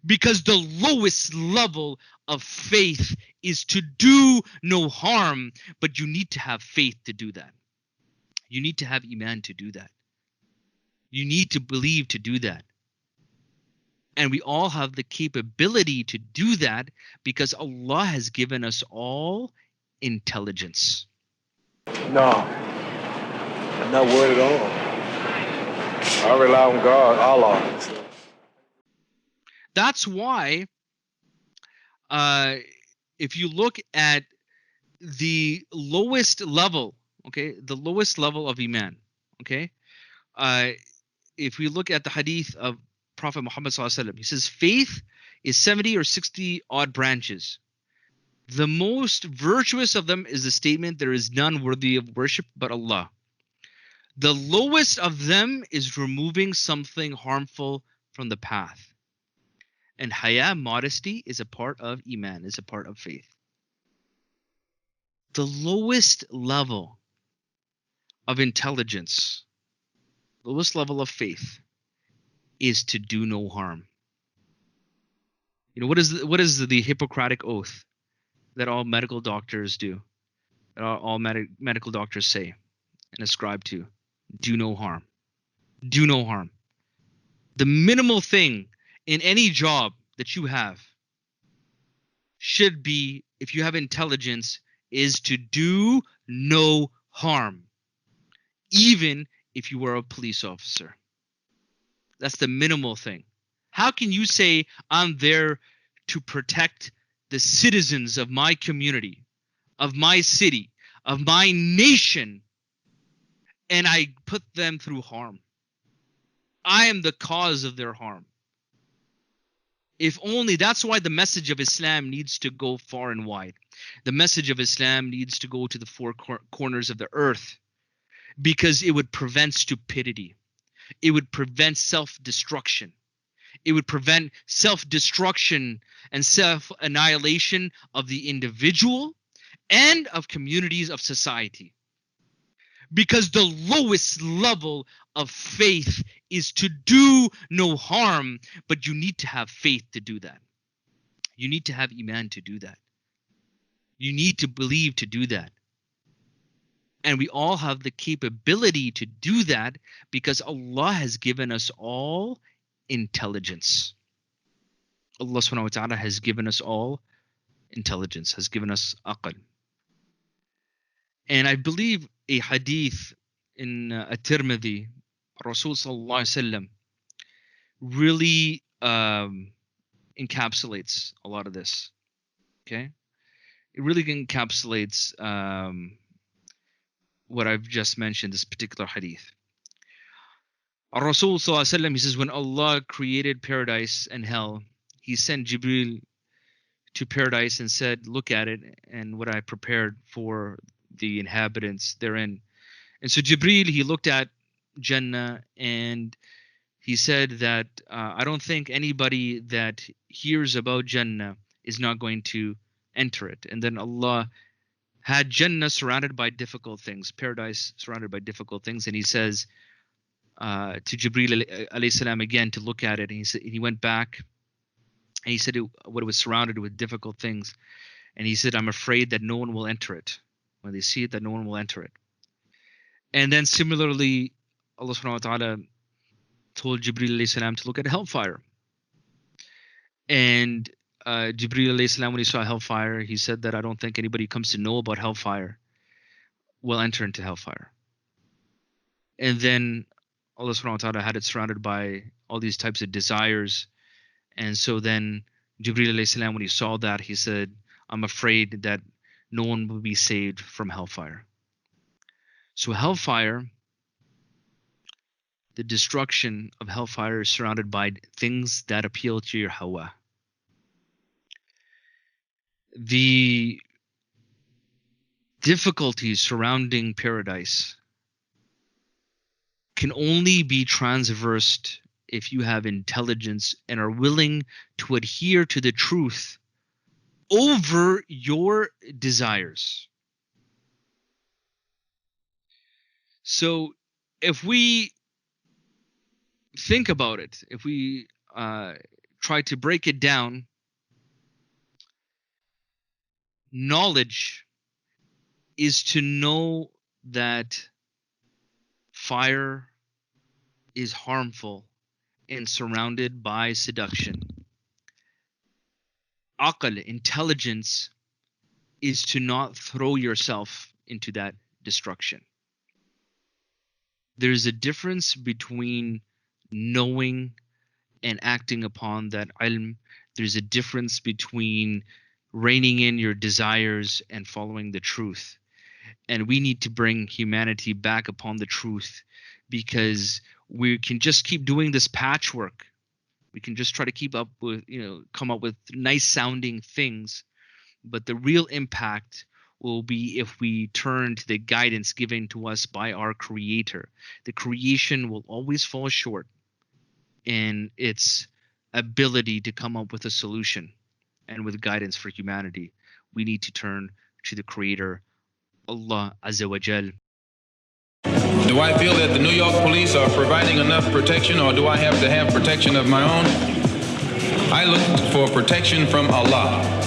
Because the lowest level of faith is to do no harm, but you need to have faith to do that. You need to have iman to do that. You need to believe to do that. And we all have the capability to do that because Allah has given us all intelligence. No, I'm not worried at all. I rely on God, Allah. That's why if you look at the lowest level, okay, the lowest level of iman, okay, if we look at the hadith of Prophet Muhammad sallallahu alaihi wasallam, he says faith is 70 or 60 odd branches. The most virtuous of them is the statement, there is none worthy of worship but Allah. The lowest of them is removing something harmful from the path. And haya, modesty, is a part of iman, is a part of faith. The lowest level of intelligence, lowest level of faith, is to do no harm. You know, what is the Hippocratic oath that all medical doctors do, that all medical doctors say and ascribe to? Do no harm. Do no harm. The minimal thing in any job that you have should be, if you have intelligence, is to do no harm, even if you were a police officer. That's the minimal thing. How can you say I'm there to protect the citizens of my community, of my city, of my nation, and I put them through harm? I am the cause of their harm. If only, that's why the message of Islam needs to go far and wide. The message of Islam needs to go to the four corners of the earth, because it would prevent stupidity. It would prevent self-destruction. It would prevent self-destruction and self-annihilation of the individual and of communities of society. Because the lowest level of faith is to do no harm, but you need to have faith to do that. You need to have iman to do that. You need to believe to do that. And we all have the capability to do that because Allah has given us all intelligence. Allah subhanahu wa ta'ala has given us all intelligence, has given us aql. And I believe a hadith in At-Tirmidhi, Rasul sallallahu alaihi wasallam really encapsulates a lot of this. Okay, it really encapsulates what I've just mentioned, this particular hadith. Rasul sallallahu alaihi wasallam, he says, when Allah created paradise and hell, he sent Jibril to paradise and said, look at it and what I prepared for the inhabitants therein. And so Jibril, he looked at Jannah and he said that I don't think anybody that hears about Jannah is not going to enter it. And then Allah had Jannah surrounded by difficult things, paradise surrounded by difficult things. And he says to Jibril alayhi salam again to look at it. And he went back and he said what it was surrounded with difficult things. And he said, I'm afraid that no one will enter it. When they see it, that no one will enter it. And then similarly, Allah subhanahu wa ta'ala told Jibril alayhi salam to look at hellfire. And Jibril alayhi salam, when he saw hellfire, he said that I don't think anybody who comes to know about hellfire will enter into hellfire. And then Allah subhanahu wa ta'ala had it surrounded by all these types of desires. And so then Jibril alayhi salam, when he saw that, he said, I'm afraid that no one will be saved from hellfire. So hellfire, the destruction of hellfire is surrounded by things that appeal to your hawa. The difficulties surrounding paradise can only be transversed if you have intelligence and are willing to adhere to the truth over your desires. So if we think about it, if we try to break it down, knowledge is to know that fire is harmful and surrounded by seduction. Aql, intelligence, is to not throw yourself into that destruction. There's a difference between knowing and acting upon that ilm. There's a difference between reining in your desires and following the truth. And we need to bring humanity back upon the truth, because we can just keep doing this patchwork. We can just try to keep up with, come up with nice sounding things. But the real impact will be if we turn to the guidance given to us by our Creator. The creation will always fall short in its ability to come up with a solution and with guidance for humanity. We need to turn to the Creator, Allah Azza wa Jal. Do I feel that the New York police are providing enough protection, or do I have to have protection of my own? I look for protection from Allah.